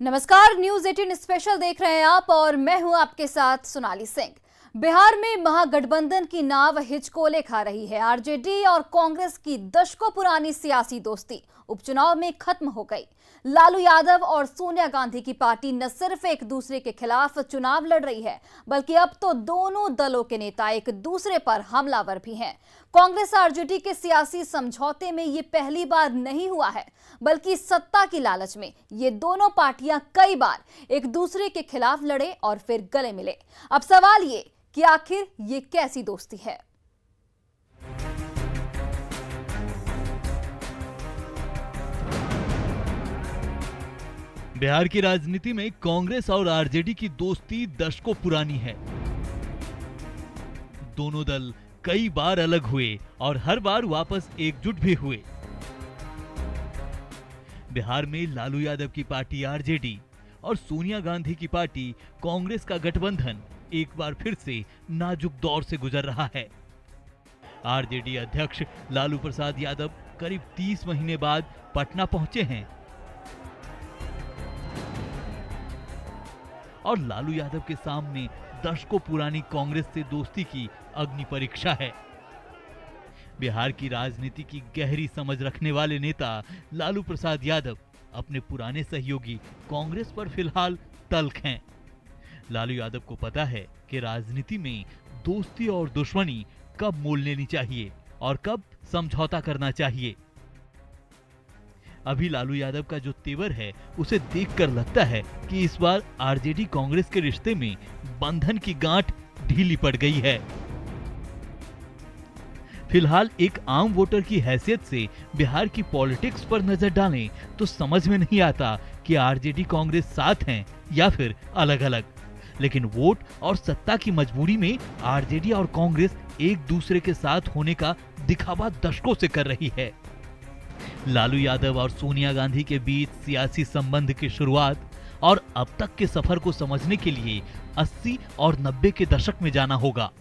नमस्कार, news 18 special देख रहे हैं आप और मैं हूं आपके साथ सोनाली सिंह। बिहार में महागठबंधन की नाव हिचकोले खा रही है। आरजेडी और कांग्रेस की दशकों पुरानी सियासी दोस्ती उपचुनाव में खत्म हो गई। लालू यादव और सोनिया गांधी की पार्टी न सिर्फ एक दूसरे के खिलाफ चुनाव लड़ रही है, बल्कि अब तो दोनों दलों के नेता एक दूसरे पर हमलावर भी हैं। कांग्रेस आरजेडी के सियासी समझौते में ये पहली बार नहीं हुआ है, बल्कि सत्ता की लालच में ये दोनों पार्टियां कई बार एक दूसरे के खिलाफ लड़े और फिर गले मिले। अब सवाल ये कि आखिर ये कैसी दोस्ती है। बिहार की राजनीति में कांग्रेस और आरजेडी की दोस्ती दशकों पुरानी है। दोनों दल कई बार अलग हुए और हर बार वापस एकजुट भी हुए। बिहार में लालू यादव की पार्टी आरजेडी और सोनिया गांधी की पार्टी कांग्रेस का गठबंधन एक बार फिर से नाजुक दौर से गुजर रहा है। आरजेडी अध्यक्ष लालू प्रसाद यादव करीब 30 महीने बाद पटना पहुंचे हैं और लालू यादव के सामने दशकों पुरानी कांग्रेस से दोस्ती की अग्नि परीक्षा है। बिहार की राजनीति की गहरी समझ रखने वाले नेता लालू प्रसाद यादव अपने पुराने सहयोगी कांग्रेस पर फिलहाल तल्ख हैं। लालू यादव को पता है कि राजनीति में दोस्ती और दुश्मनी कब मोल लेनी चाहिए और कब समझौता करना चाहिए। अभी लालू यादव का जो तेवर है उसे देखकर लगता है कि इस बार आरजेडी कांग्रेस के रिश्ते में बंधन की गांठ ढीली पड़ गई है। फिलहाल एक आम वोटर की हैसियत से बिहार की पॉलिटिक्स पर नजर डालें तो समझ में नहीं आता कि आरजेडी कांग्रेस साथ हैं या फिर अलग अलग। लेकिन वोट और सत्ता की मजबूरी में आरजेडी और कांग्रेस एक दूसरे के साथ होने का दिखावा दशकों से कर रही है। लालू यादव और सोनिया गांधी के बीच सियासी संबंध की शुरुआत और अब तक के सफर को समझने के लिए 80 और 90 के दशक में जाना होगा।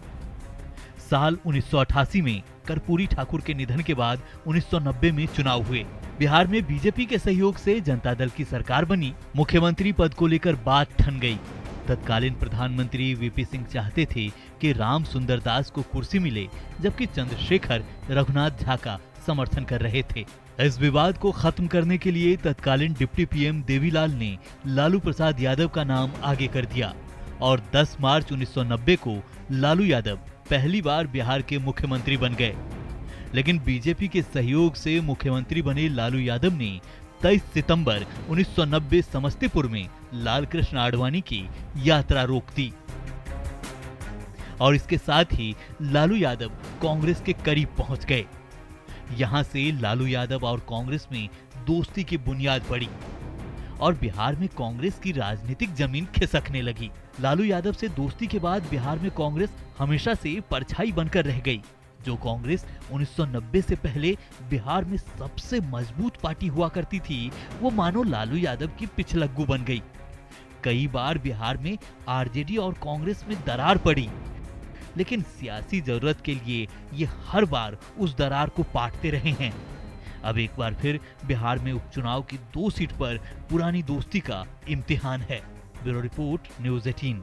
साल 1988 में कर्पूरी ठाकुर के निधन के बाद 1990 में चुनाव हुए। बिहार में बीजेपी के सहयोग से जनता दल की सरकार बनी। मुख्यमंत्री पद को लेकर बात ठन गई। तत्कालीन प्रधानमंत्री वीपी सिंह चाहते थे कि राम सुंदर दास को कुर्सी मिले, जबकि चंद्रशेखर रघुनाथ झा का समर्थन कर रहे थे। इस विवाद को खत्म करने के लिए तत्कालीन डिप्टी पीएम देवीलाल ने लालू प्रसाद यादव का नाम आगे कर दिया और 10 मार्च 1990 को लालू यादव पहली बार बिहार के मुख्यमंत्री बन गए। लेकिन बीजेपी के सहयोग से मुख्यमंत्री बने लालू यादव ने 23 सितंबर 1990 समस्तीपुर में लालकृष्ण आडवाणी की यात्रा रोक दी और इसके साथ ही लालू यादव कांग्रेस के करीब पहुंच गए। यहां से लालू यादव और कांग्रेस में दोस्ती की बुनियाद पड़ी और बिहार में कांग्रेस की राजनीतिक जमीन खिसकने लगी। लालू यादव से दोस्ती के बाद बिहार में कांग्रेस हमेशा से परछाई बनकर रह गई। जो कांग्रेस 1990 से पहले बिहार में सबसे मजबूत पार्टी हुआ करती थी, वो मानो लालू यादव की पिछलग्गू बन गई। कई बार बिहार में आरजेडी और कांग्रेस में दरार पड़ी, लेकिन सियासी जरूरत के लिए ये हर बार उस दरार को पाटते रहे हैं। अब एक बार फिर बिहार में उपचुनाव की 2 सीट पर पुरानी दोस्ती का इम्तिहान है। Bureau report, news 18।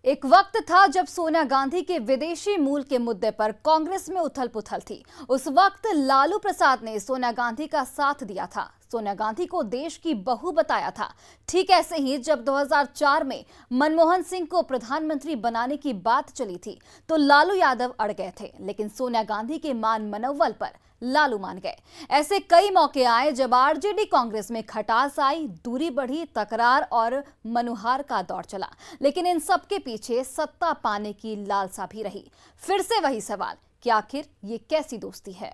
एक वक्त था जब सोनिया गांधी के विदेशी मूल के मुद्दे पर कांग्रेस में उथल पुथल थी। उस वक्त लालू प्रसाद ने सोनिया गांधी का साथ दिया था, सोनिया गांधी को देश की बहू बताया था। ठीक ऐसे ही जब 2004 में मनमोहन सिंह को प्रधानमंत्री बनाने की बात चली थी तो लालू यादव अड़ गए थे, लेकिन सोनिया गांधी के मान मनोबल पर लालू मान गए। ऐसे कई मौके आए जब आरजेडी कांग्रेस में खटास आई, दूरी बढ़ी, तकरार और मनुहार का दौर चला, लेकिन इन सब के पीछे सत्ता पाने की लालसा भी रही। फिर से वही सवाल कि आखिर ये कैसी दोस्ती है।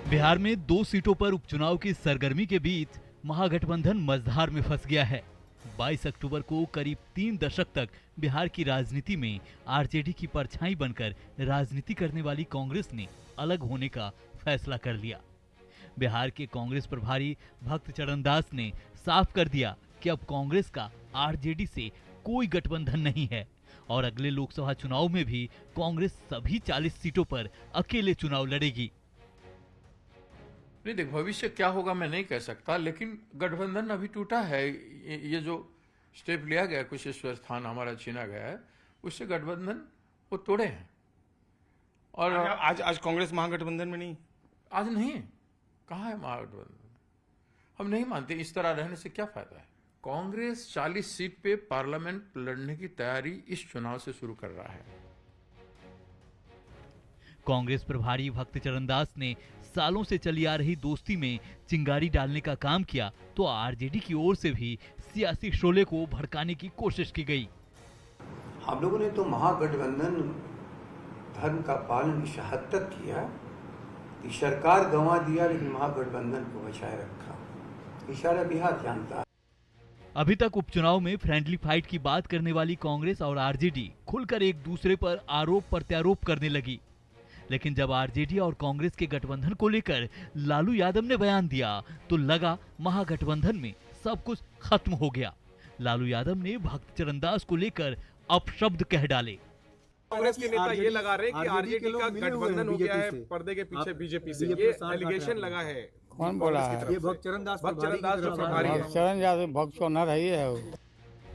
बिहार में 2 सीटों पर उपचुनाव की सरगर्मी के बीच महागठबंधन मझधार में फंस गया है। 22 अक्टूबर को करीब 3 दशक तक बिहार की राजनीति में आरजेडी की परछाई बनकर राजनीति करने वाली कांग्रेस ने अलग होने का फैसला कर लिया। बिहार के कांग्रेस प्रभारी भक्त चरण दास ने साफ कर दिया कि अब कांग्रेस का आरजेडी से कोई गठबंधन नहीं है और अगले लोकसभा चुनाव में भी कांग्रेस सभी 40 सीटों पर अकेले चुनाव लड़ेगी। नहीं देख, भविष्य क्या होगा मैं नहीं कह सकता, लेकिन गठबंधन अभी टूटा है। ये जो स्टेप लिया गया, कुशेश्वर स्थान हमारा छीना गया है, उससे गठबंधन वो तोड़े हैं। और आज कांग्रेस महागठबंधन में नहीं, आज नहीं, कहाँ है महागठबंधन? हम नहीं मानते। इस तरह रहने से क्या फायदा है? कांग्रेस 40 सीट पे पार्लियामेंट लड़ने की तैयारी इस चुनाव से शुरू कर रहा है। कांग्रेस प्रभारी भक्त चरण दास ने सालों से चली आ रही दोस्ती में चिंगारी डालने का काम किया तो आरजेडी की ओर से भी सियासी शोले को भड़काने की कोशिश की गई। हम लोगों ने तो महागठबंधन धर्म का पालन शहादत किया कि सरकार गंवा दिया लेकिन महागठबंधन को बचाए रखा। इशारा बिहार जानता है। अभी तक उपचुनाव में फ्रेंडली फाइट की बात करने वाली कांग्रेस और आरजेडी खुलकर एक दूसरे पर आरोप प्रत्यारोप करने लगी, लेकिन जब आरजेडी और कांग्रेस के गठबंधन को लेकर लालू यादव ने बयान दिया तो लगा महागठबंधन में सब कुछ खत्म हो गया। लालू यादव ने भक्त चरण दास को लेकर अपशब्द कह डाले। कांग्रेस के नेता ये लगा रहे कि आरजेडी का गठबंधन हो गया है पर्दे के पीछे बीजेपी से, ये एलिगेशन लगा है। कौन बोला है? ये भक्त चरण दास जो प्रभारी है। चरण यादव भक्त को न रही है वो।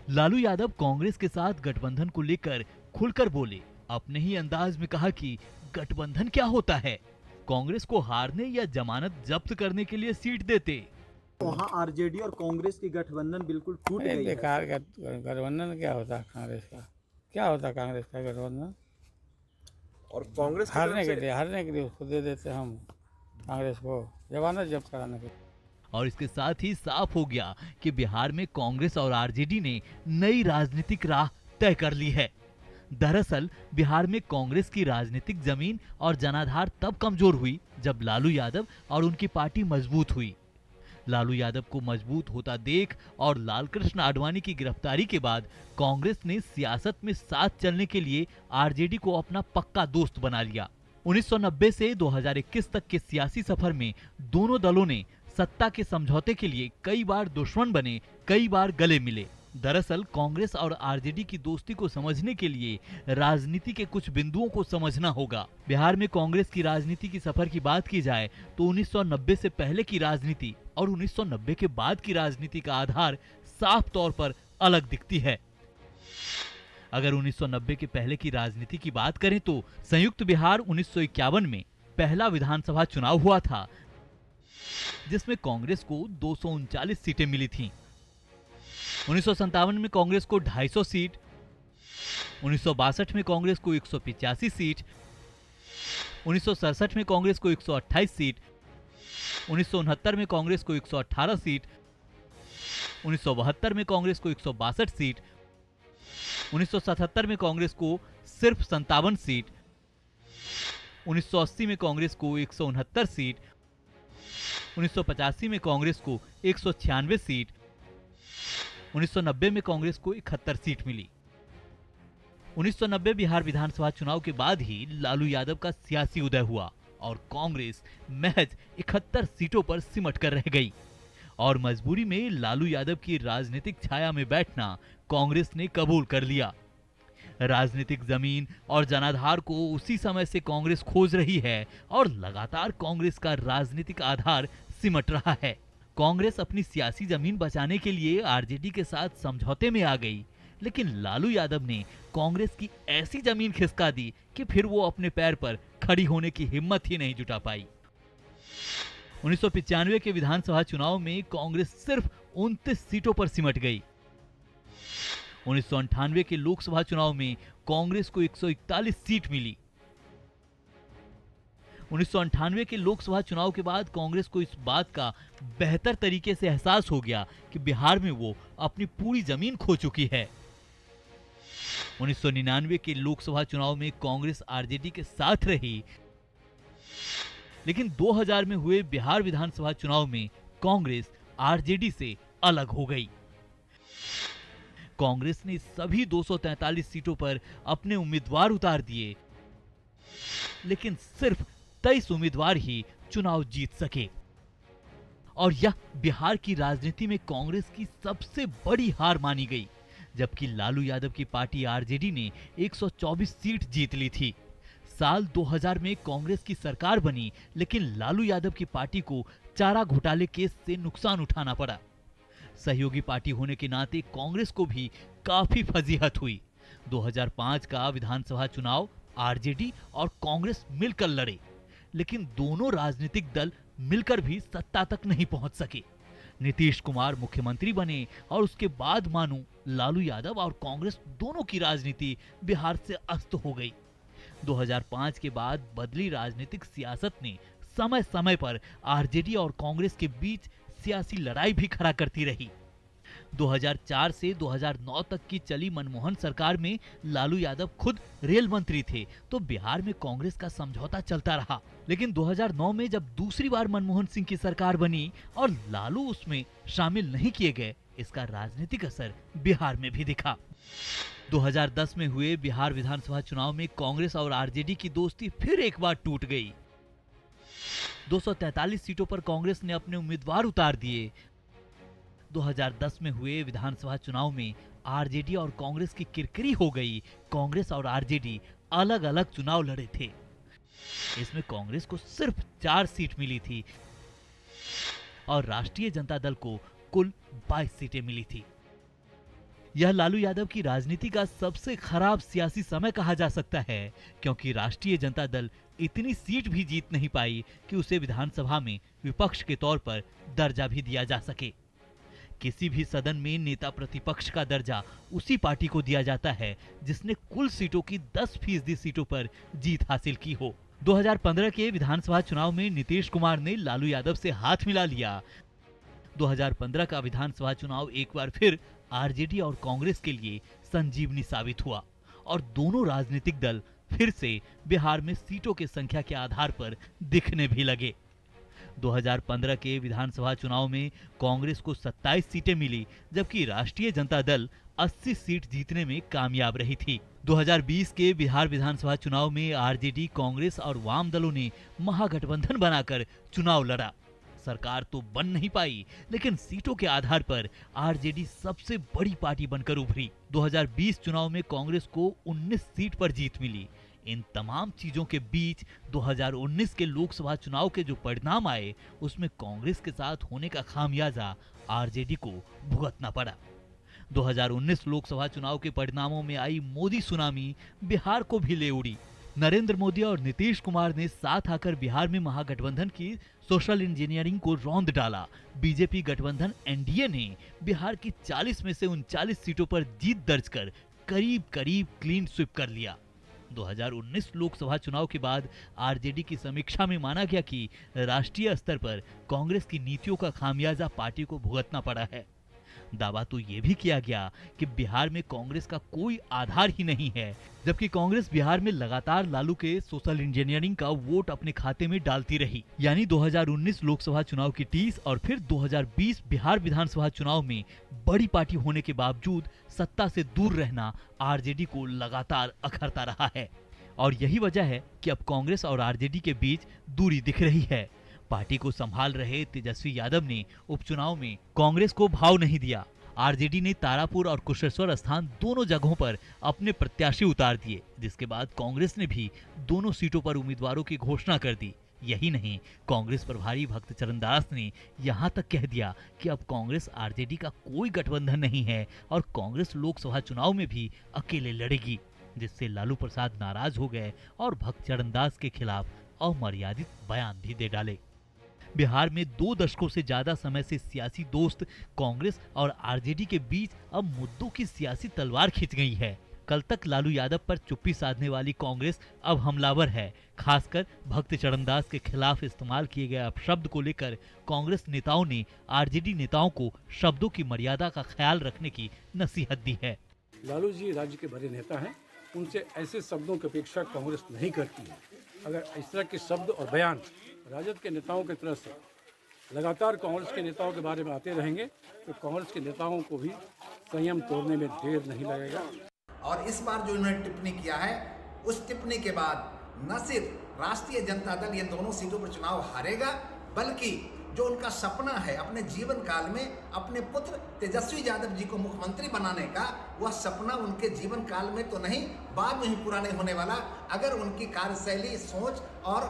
लालू यादव कांग्रेस के साथ गठबंधन को लेकर खुलकर बोले, अपने ही अंदाज में कहा कि गठबंधन क्या होता है, कांग्रेस को हारने या जमानत जब्त करने के लिए सीट देते। वहाँ आरजेडी और कांग्रेस की गठबंधन बिल्कुल टूट गई है। बेकार गठबंधन क्या होता है कांग्रेस का? क्या होता है कांग्रेस का गठबंधन? और कांग्रेस हारने के लिए उसको दे देते हम कांग्रेस को जमानत जब्त कराने के लिए। और इसके साथ ही साफ हो गया कि बिहार में कांग्रेस और आरजेडी ने नई राजनीतिक राह तय कर ली है। दरअसल बिहार में कांग्रेस की राजनीतिक जमीन और जनाधार तब कमजोर हुई जब लालू यादव और उनकी पार्टी मजबूत हुई। लालू यादव को मजबूत होता देख और लालकृष्ण आडवाणी की गिरफ्तारी के बाद कांग्रेस ने सियासत में साथ चलने के लिए आरजेडी को अपना पक्का दोस्त बना लिया। 1990 से 2021 तक के सियासी सफर में दोनों दलों ने सत्ता के समझौते के लिए कई बार दुश्मन बने, कई बार गले मिले। दरअसल कांग्रेस और आरजेडी की दोस्ती को समझने के लिए राजनीति के कुछ बिंदुओं को समझना होगा। बिहार में कांग्रेस की राजनीति की सफर की बात की जाए तो 1990 से पहले की राजनीति और 1990 के बाद की राजनीति का आधार साफ तौर पर अलग दिखती है। अगर 1990 के पहले की राजनीति की बात करें तो संयुक्त बिहार 1951 में पहला विधानसभा चुनाव हुआ था, जिसमें कांग्रेस को 239 सीटें मिली थीं। 1957 में कांग्रेस को 250 सीट, 1962 में कांग्रेस को 185 सीट, 1967 में कांग्रेस को 128 सीट, 1969 में कांग्रेस को 118 सीट, 1972 में कांग्रेस को 162 सीट, 1977 में कांग्रेस को सिर्फ 57 सीट, 1980 में कांग्रेस को 169 सीट, 1985 में कांग्रेस को 196 सीट, 1990 में कांग्रेस को 71 सीट मिली। 1990 बिहार विधानसभा चुनाव के बाद ही लालू यादव का सियासी उदय हुआ और कांग्रेस महज 71 सीटों पर सिमट कर रह गई और मजबूरी में लालू यादव की राजनीतिक छाया में बैठना कांग्रेस ने कबूल कर लिया। राजनीतिक जमीन और जनाधार को उसी समय से कांग्रेस खोज रही है और लगातार कांग्रेस का राजनीतिक आधार सिमट रहा है। कांग्रेस अपनी सियासी जमीन बचाने के लिए आरजेडी के साथ समझौते में आ गई, लेकिन लालू यादव ने कांग्रेस की ऐसी जमीन खिसका दी कि फिर वो अपने पैर पर खड़ी होने की हिम्मत ही नहीं जुटा पाई। 1995 के विधानसभा चुनाव में कांग्रेस सिर्फ 29 सीटों पर सिमट गई। 1998 के लोकसभा चुनाव में कांग्रेस को 141 सीट मिली। 1998 के लोकसभा चुनाव के बाद कांग्रेस को इस बात का बेहतर तरीके से एहसास हो गया कि बिहार में वो अपनी पूरी जमीन खो चुकी है। 1999 के लोकसभा चुनाव में कांग्रेस आरजेडी के साथ रही, लेकिन 2000 में हुए बिहार विधानसभा चुनाव में कांग्रेस आरजेडी से अलग हो गई। कांग्रेस ने सभी 243 सीटों पर अपने उम्मीदवार उतार दिए, लेकिन सिर्फ 23 उम्मीदवार ही चुनाव जीत सके और यह बिहार की राजनीति में कांग्रेस की सबसे बड़ी हार मानी गई, जबकि लालू यादव की पार्टी आरजेडी ने 124 सीट जीत ली थी। साल 2000 में कांग्रेस की सरकार बनी, लेकिन लालू यादव की पार्टी को चारा घोटाले केस से नुकसान उठाना पड़ा। सहयोगी पार्टी होने के नाते कांग्रेस को भी काफी फजीहत हुई। 2005 का विधानसभा चुनाव आरजेडी और कांग्रेस मिलकर लड़े, लेकिन दोनों राजनीतिक दल मिलकर भी सत्ता तक नहीं पहुंच सके। नीतीश कुमार मुख्यमंत्री बने और उसके बाद मानो लालू यादव और कांग्रेस दोनों की राजनीति बिहार से अस्त हो गई। 2005 के बाद बदली राजनीतिक सियासत ने समय समय पर आरजेडी और कांग्रेस के बीच सियासी लड़ाई भी खड़ा करती रही। 2004 से 2009 तक की चली मनमोहन सरकार में लालू यादव खुद रेल मंत्री थे, तो बिहार में कांग्रेस का समझौता चलता रहा। लेकिन 2009 में जब दूसरी बार मनमोहन सिंह की सरकार बनी और लालू उसमें शामिल नहीं किए गए, इसका राजनीतिक असर बिहार में भी दिखा। 2010 में हुए बिहार विधानसभा चुनाव में कांग्रेस और आरजेडी की दोस्ती फिर एक बार टूट गई। 243 सीटों पर कांग्रेस ने अपने उम्मीदवार उतार दिए। 2010 में हुए विधानसभा चुनाव में आरजेडी और कांग्रेस की किरकिरी हो गई। कांग्रेस और आरजेडी अलग अलग चुनाव लड़े थे। इसमें कांग्रेस को सिर्फ 4 सीट मिली थी और राष्ट्रीय जनता दल को कुल 22 सीटें मिली थी। यह लालू यादव की राजनीति का सबसे खराब सियासी समय कहा जा सकता है, क्योंकि राष्ट्रीय जनता दल इतनी सीट भी जीत नहीं पाई कि उसे विधानसभा में विपक्ष के तौर पर दर्जा भी दिया जा सके। किसी भी सदन में नेता प्रतिपक्ष का दर्जा उसी पार्टी को दिया जाता है जिसने कुल सीटों की 10% सीटों पर जीत हासिल की हो। 2015 के विधानसभा चुनाव में नीतीश कुमार ने लालू यादव से हाथ मिला लिया। 2015 का विधानसभा चुनाव एक बार फिर आरजेडी और कांग्रेस के लिए संजीवनी साबित हुआ और दोनों राजनीतिक दल फिर से बिहार में सीटों की संख्या के आधार पर दिखने भी लगे। 2015 के विधानसभा चुनाव में कांग्रेस को 27 सीटें मिली, जबकि राष्ट्रीय जनता दल 80 सीट जीतने में कामयाब रही थी। 2020 के बिहार विधानसभा चुनाव में आरजेडी, कांग्रेस और वाम दलों ने महागठबंधन बनाकर चुनाव लड़ा। सरकार तो बन नहीं पाई, लेकिन सीटों के आधार पर आरजेडी सबसे बड़ी पार्टी बनकर उभरी। 2020 चुनाव में कांग्रेस को 19 सीट पर जीत मिली। इन तमाम चीजों के बीच 2019 के लोकसभा चुनाव के जो परिणाम आए, उसमें कांग्रेस के साथ होने का खामियाजा आरजेडी को भुगतना पड़ा। 2019 लोकसभा चुनाव के परिणामों में आई मोदी सुनामी बिहार को भी ले उड़ी। नरेंद्र मोदी और नीतीश कुमार ने साथ आकर बिहार में महागठबंधन की सोशल इंजीनियरिंग को रौंद डाला। बीजेपी गठबंधन एनडीए ने बिहार की 40 में से 39 सीटों पर जीत दर्ज कर करीब करीब क्लीन स्वीप कर लिया। 2019 लोकसभा चुनाव के बाद आरजेडी की समीक्षा में माना गया कि राष्ट्रीय स्तर पर कांग्रेस की नीतियों का खामियाजा पार्टी को भुगतना पड़ा है। दावा तो यह भी किया गया कि बिहार में कांग्रेस का कोई आधार ही नहीं है, जबकि कांग्रेस बिहार में लगातार लालू के सोशल इंजीनियरिंग का वोट अपने खाते में डालती रही। यानी 2019 लोकसभा चुनाव की टीस और फिर 2020 बिहार विधानसभा चुनाव में बड़ी पार्टी होने के बावजूद सत्ता से दूर रहना आरजेडी को लगातार अखरता रहा है। और यही वजह है कि अब कांग्रेस और आरजेडी के बीच दूरी दिख रही है। पार्टी को संभाल रहे तेजस्वी यादव ने उपचुनाव में कांग्रेस को भाव नहीं दिया। आरजेडी ने तारापुर और कुशेश्वर स्थान दोनों जगहों पर अपने प्रत्याशी उतार दिए, जिसके बाद कांग्रेस ने भी दोनों सीटों पर उम्मीदवारों की घोषणा कर दी। यही नहीं, कांग्रेस प्रभारी भक्त चरण दास ने यहां तक कह दिया कि अब कांग्रेस आरजेडी का कोई गठबंधन नहीं है और कांग्रेस लोकसभा चुनाव में भी अकेले लड़ेगी, जिससे लालू प्रसाद नाराज हो गए और भक्त चरण दास के खिलाफ अमर्यादित बयान भी दे डाले। बिहार में 2 दशकों से ज्यादा समय से सियासी दोस्त कांग्रेस और आरजेडी के बीच अब मुद्दों की सियासी तलवार खिंच गई है। कल तक लालू यादव पर चुप्पी साधने वाली कांग्रेस अब हमलावर है। खासकर भक्त चरणदास के खिलाफ इस्तेमाल किए गए अपशब्द को लेकर कांग्रेस नेताओं ने आरजेडी नेताओं को शब्दों की मर्यादा का ख्याल रखने की नसीहत दी है। लालू जी राज्य के बड़े नेता हैं, उनसे ऐसे शब्दों की अपेक्षा कांग्रेस नहीं करती है। अगर इस तरह के शब्द और बयान राजद के नेताओं की तरफ से लगातार कांग्रेस के नेताओं के बारे में आते रहेंगे तो कांग्रेस के नेताओं को भी संयम तोड़ने में देर नहीं लगेगा। और इस बार जो इन्होंने टिप्पणी किया है, उस टिप्पणी के बाद न सिर्फ राष्ट्रीय जनता दल ये दोनों सीटों पर चुनाव हारेगा, बल्कि जो उनका सपना है अपने जीवन काल में अपने पुत्र तेजस्वी यादव जी को मुख्यमंत्री बनाने का, वह सपना उनके जीवन काल में तो नहीं, बाद में ही पूरा नहीं होने वाला, अगर उनकी कार्यशैली, सोच और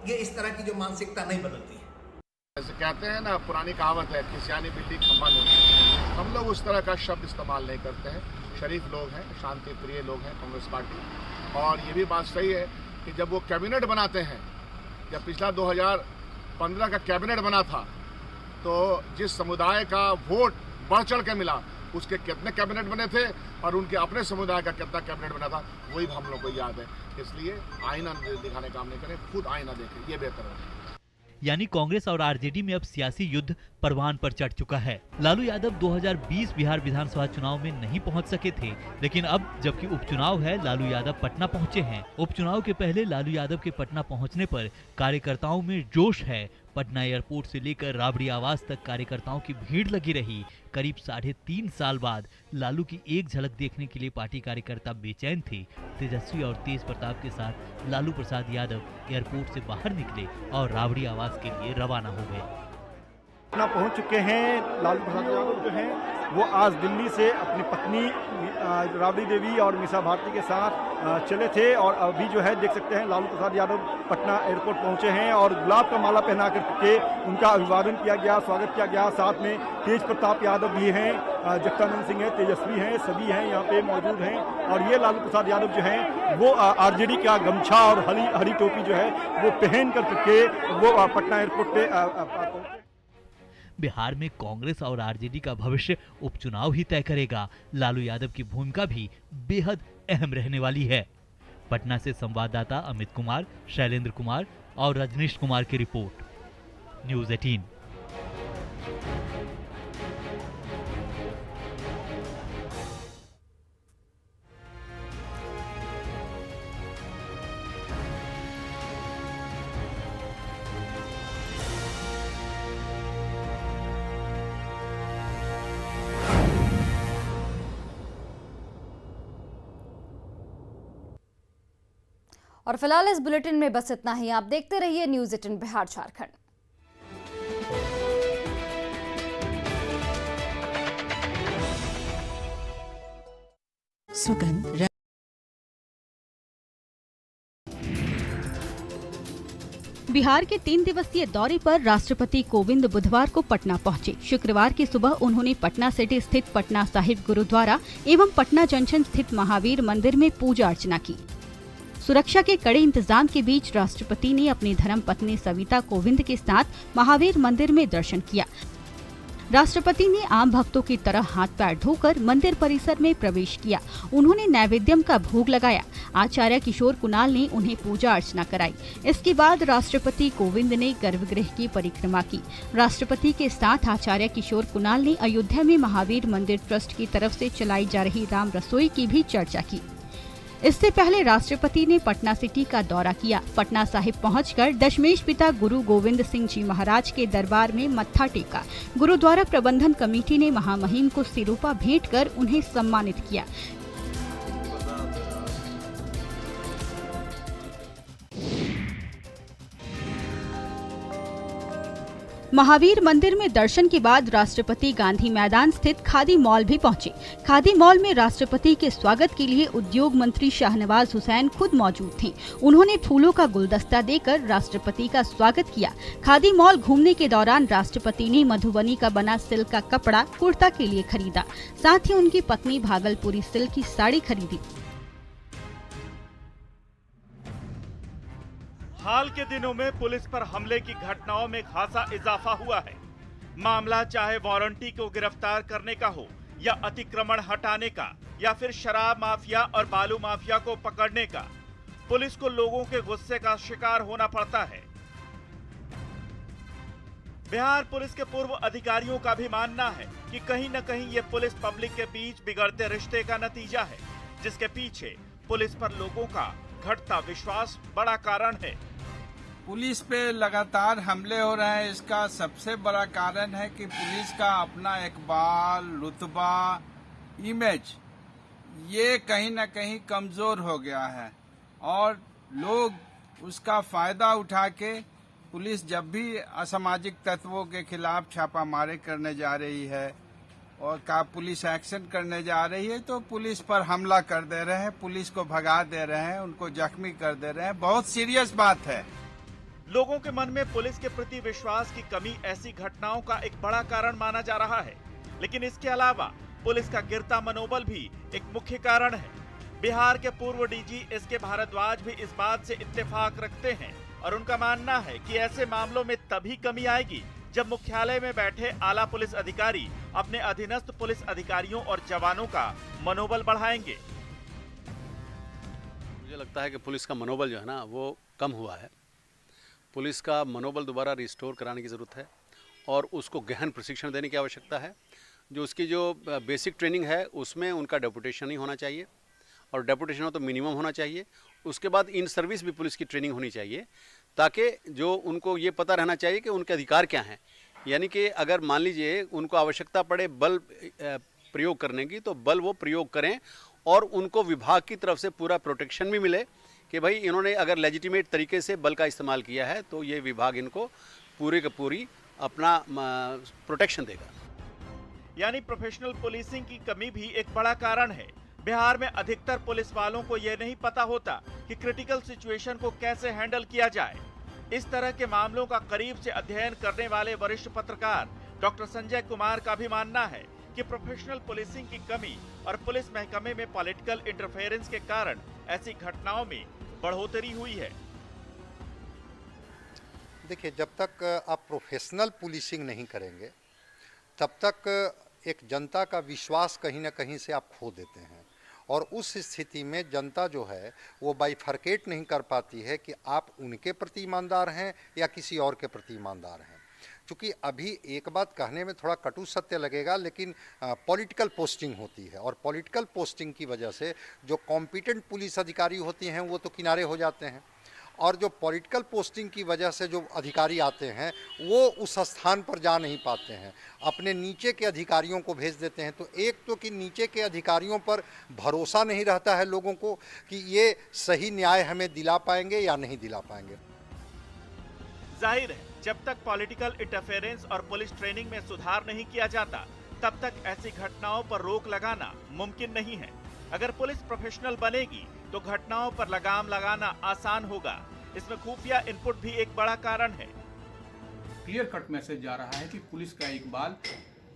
ये इस तरह की जो मानसिकता नहीं बदलती है। जैसे कहते हैं ना, पुरानी कहावत है कि सियानी बिल्ली खम्बा नोच। हम लोग उस तरह का शब्द इस्तेमाल नहीं करते हैं। शरीफ लोग हैं, शांति प्रिय लोग हैं कांग्रेस पार्टी। और ये भी बात सही है कि जब वो कैबिनेट बनाते हैं, जब पिछला 2015 का कैबिनेट बना था, तो जिस समुदाय का वोट बढ़ चढ़ के मिला, उसके कितने कैबिनेट बने थे और उनके अपने समुदाय का कितना कैबिनेट बना था, वही हम लोग को याद है। इसलिए आईना दिखाने काम नहीं करें, खुद आईना देखें, ये बेहतर है। यानी कांग्रेस और आरजेडी में अब सियासी युद्ध परवान पर चढ़ चुका है। लालू यादव 2020 बिहार विधानसभा चुनाव में नहीं पहुंच सके थे, लेकिन अब जबकि उपचुनाव है, लालू यादव पटना पहुंचे हैं। उपचुनाव के पहले लालू यादव के पटना पहुंचने पर कार्यकर्ताओं में जोश है। पटना एयरपोर्ट से लेकर राबड़ी आवास तक कार्यकर्ताओं की भीड़ लगी रही। करीब 3.5 साल बाद लालू की एक झलक देखने के लिए पार्टी कार्यकर्ता बेचैन थे। तेजस्वी और तेज प्रताप के साथ लालू प्रसाद यादव एयरपोर्ट से बाहर निकले और राबड़ी आवास के लिए रवाना हो गए। पटना पहुंच चुके हैं लालू प्रसाद यादव जो हैं, वो आज दिल्ली से अपनी पत्नी राबड़ी देवी और मीसा भारती के साथ चले थे और अभी जो है देख सकते हैं लालू प्रसाद यादव पटना एयरपोर्ट पहुंचे हैं और गुलाब का माला पहना करके उनका अभिवादन किया गया, स्वागत किया गया। साथ में तेज प्रताप यादव भी हैं, जगदानंद सिंह है, तेजस्वी हैं, सभी हैं यहाँ पे मौजूद हैं। और ये लालू प्रसाद यादव जो हैं वो आरजेडी का गमछा और हरी टोपी जो है वो पहन करके वो पटना एयरपोर्ट पे पहुंचे। बिहार में कांग्रेस और आरजेडी का भविष्य उपचुनाव ही तय करेगा। लालू यादव की भूमिका भी बेहद अहम रहने वाली है। पटना से संवाददाता अमित कुमार, शैलेंद्र कुमार और रजनीश कुमार की रिपोर्ट, न्यूज़ 18। और फिलहाल इस बुलेटिन में बस इतना ही। आप देखते रहिए न्यूज़ 18 बिहार झारखंड। सुगंध बिहार के 3 दिवसीय दौरे पर राष्ट्रपति कोविंद बुधवार को पटना पहुंचे। शुक्रवार की सुबह उन्होंने पटना सिटी स्थित पटना साहिब गुरुद्वारा एवं पटना जंक्शन स्थित महावीर मंदिर में पूजा अर्चना की। सुरक्षा के कड़े इंतजाम के बीच राष्ट्रपति ने अपनी धर्मपत्नी सविता कोविंद के साथ महावीर मंदिर में दर्शन किया। राष्ट्रपति ने आम भक्तों की तरह हाथ पैर धोकर मंदिर परिसर में प्रवेश किया। उन्होंने नैवेद्यम का भोग लगाया। आचार्य किशोर कुणाल ने उन्हें पूजा अर्चना कराई। इसके बाद राष्ट्रपति कोविंद ने गर्भगृह की परिक्रमा की। राष्ट्रपति के साथ आचार्य किशोर कुणाल ने अयोध्या में महावीर मंदिर ट्रस्ट की तरफ से चलाई जा रही राम रसोई की भी चर्चा की। इससे पहले राष्ट्रपति ने पटना सिटी का दौरा किया। पटना साहिब पहुंचकर दशमेश पिता गुरु गोविंद सिंह जी महाराज के दरबार में मत्था टेका। गुरुद्वारा प्रबंधन कमेटी ने महामहिम को सिरोपा भेंट कर उन्हें सम्मानित किया। महावीर मंदिर में दर्शन के बाद राष्ट्रपति गांधी मैदान स्थित खादी मॉल भी पहुंचे। खादी मॉल में राष्ट्रपति के स्वागत के लिए उद्योग मंत्री शाहनवाज हुसैन खुद मौजूद थे। उन्होंने फूलों का गुलदस्ता देकर राष्ट्रपति का स्वागत किया। खादी मॉल घूमने के दौरान राष्ट्रपति ने मधुबनी का बना सिल्क का कपड़ा कुर्ता के लिए खरीदा। साथ ही उनकी पत्नी भागलपुरी सिल्क की साड़ी खरीदी। हाल के दिनों में पुलिस पर हमले की घटनाओं में खासा इजाफा हुआ है। मामला चाहे वारंटी को गिरफ्तार करने का हो या अतिक्रमण हटाने का या फिर शराब माफिया और बालू माफिया को पकड़ने का, पुलिस को लोगों के गुस्से का शिकार होना पड़ता है। बिहार पुलिस के पूर्व अधिकारियों का भी मानना है कि कहीं न कहीं ये पुलिस पब्लिक के बीच बिगड़ते रिश्ते का नतीजा है, जिसके पीछे पुलिस पर लोगों का घटता विश्वास बड़ा कारण है। पुलिस पे लगातार हमले हो रहे हैं, इसका सबसे बड़ा कारण है कि पुलिस का अपना इकबाल, रुतबा, इमेज ये कहीं न कहीं कमजोर हो गया है और लोग उसका फायदा उठा के पुलिस जब भी असामाजिक तत्वों के खिलाफ छापामारी करने जा रही है और का पुलिस एक्शन करने जा रही है तो पुलिस पर हमला कर दे रहे हैं, पुलिस को भगा दे रहे हैं, उनको जख्मी कर दे रहे हैं। बहुत सीरियस बात है। लोगों के मन में पुलिस के प्रति विश्वास की कमी ऐसी घटनाओं का एक बड़ा कारण माना जा रहा है। लेकिन इसके अलावा पुलिस का गिरता मनोबल भी एक मुख्य कारण है। बिहार के पूर्व डीजी एसके भारद्वाज भी इस बात से इत्तेफाक रखते हैं और उनका मानना है कि ऐसे मामलों में तभी कमी आएगी जब मुख्यालय में बैठे आला पुलिस अधिकारी अपने अधीनस्थ पुलिस अधिकारियों और जवानों का मनोबल बढ़ाएंगे। मुझे लगता है कि पुलिस का मनोबल जो है ना वो कम हुआ है। पुलिस का मनोबल दोबारा रिस्टोर कराने की ज़रूरत है और उसको गहन प्रशिक्षण देने की आवश्यकता है। जो उसकी जो बेसिक ट्रेनिंग है उसमें उनका डेपुटेशन ही होना चाहिए और डेपुटेशन हो तो मिनिमम होना चाहिए। उसके बाद इन सर्विस भी पुलिस की ट्रेनिंग होनी चाहिए ताकि जो उनको ये पता रहना चाहिए कि उनके अधिकार क्या हैं। यानी कि अगर मान लीजिए उनको आवश्यकता पड़े बल प्रयोग करने की तो बल वो प्रयोग करें और उनको विभाग की तरफ से पूरा प्रोटेक्शन भी मिले कि भाई इन्होंने अगर लेजिटिमेट तरीके से बल का इस्तेमाल किया है तो ये विभाग इनको पूरी की पूरी अपना प्रोटेक्शन देगा। यानी प्रोफेशनल पुलिसिंग की कमी भी एक बड़ा कारण है। बिहार में अधिकतर पुलिस वालों को यह नहीं पता होता कि क्रिटिकल सिचुएशन को कैसे हैंडल किया जाए। इस तरह के मामलों का करीब से अध्ययन करने वाले वरिष्ठ पत्रकार डॉक्टर संजय कुमार का भी मानना है कि प्रोफेशनल पुलिसिंग की कमी और पुलिस महकमे में पॉलिटिकल इंटरफेरेंस के कारण ऐसी घटनाओं में बढ़ोतरी हुई है। देखिए, जब तक आप प्रोफेशनल पुलिसिंग नहीं करेंगे तब तक एक जनता का विश्वास कहीं ना कहीं से आप खो देते हैं और उस स्थिति में जनता जो है वो बाइफरकेट नहीं कर पाती है कि आप उनके प्रति ईमानदार हैं या किसी और के प्रति ईमानदार हैं। क्योंकि अभी एक बात कहने में थोड़ा कटु सत्य लगेगा लेकिन पॉलिटिकल पोस्टिंग होती है और पॉलिटिकल पोस्टिंग की वजह से जो कॉम्पिटेंट पुलिस अधिकारी होती हैं वो तो किनारे हो जाते हैं और जो पॉलिटिकल पोस्टिंग की वजह से जो अधिकारी आते हैं वो उस स्थान पर जा नहीं पाते हैं, अपने नीचे के अधिकारियों को भेज देते हैं। तो एक तो कि नीचे के अधिकारियों पर भरोसा नहीं रहता है लोगों को कि ये सही न्याय हमें दिला पाएंगे या नहीं दिला पाएंगे। जाहिर है जब तक पॉलिटिकल इंटरफेरेंस और पुलिस ट्रेनिंग में सुधार नहीं किया जाता तब तक ऐसी घटनाओं पर रोक लगाना मुमकिन नहीं है। अगर पुलिस प्रोफेशनल बनेगी तो घटनाओं पर लगाम लगाना आसान होगा। इसमें खुफिया इनपुट भी एक बड़ा कारण है। क्लियर कट मैसेज जा रहा है कि पुलिस का इकबाल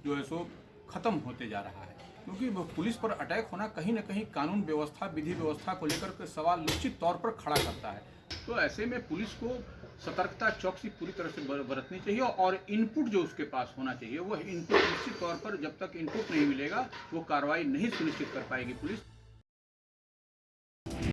जो है सो खत्म होते जा रहा है, क्योंकि पुलिस पर अटैक होना कहीं न कहीं कानून व्यवस्था, विधि व्यवस्था को लेकर के सवाल निश्चित तौर पर खड़ा करता है। तो ऐसे में पुलिस को सतर्कता, चौकसी पूरी तरह से बरतनी चाहिए और इनपुट जो उसके पास होना चाहिए वह इनपुट निश्चित तौर पर जब तक इनपुट नहीं मिलेगा वो कार्रवाई नहीं सुनिश्चित कर पाएगी पुलिस।